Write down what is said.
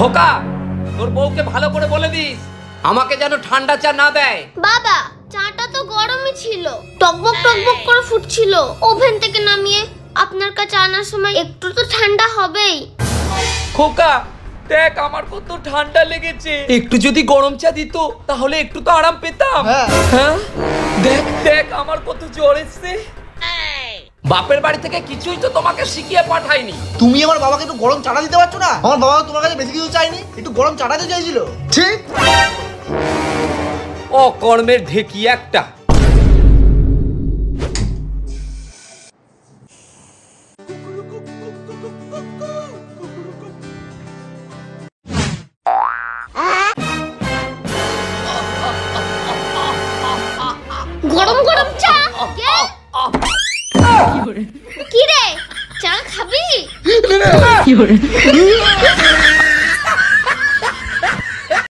খোকা, তোর বউকে ভালো করে বলে দিস আমাকে যেন ঠান্ডা চা না দেয়। বাবা, চাটা তো গরমই ছিল, টকবক টকবক করে ফুটছিল ওভেন থেকে নামিয়ে। আপনার কাছে আনার সময় একটু তো ঠান্ডা হবেই। খোকা দেখ, আমার কত ঠান্ডা লেগেছে, একটু যদি গরম চা দিত তাহলে একটু তো আরাম পেতাম। হ্যাঁ দেখ দেখ, আমার কত জ্বর এসছে। বাপের বাড়ি থেকে কিছুই তো তোমাকে শিখিয়ে পাঠাইনি। তুমি আমার বাবাকে একটু গরম চাটা দিতে পারছো না? আমার বাবা তোমার কাছে বেশি কিছু চাইনি, একটু গরম চাটা দিতে চাইছিল। ঠিক অকর্মের ঢেকি একটা। গরম গরম চা। কি রে, চা খাবি?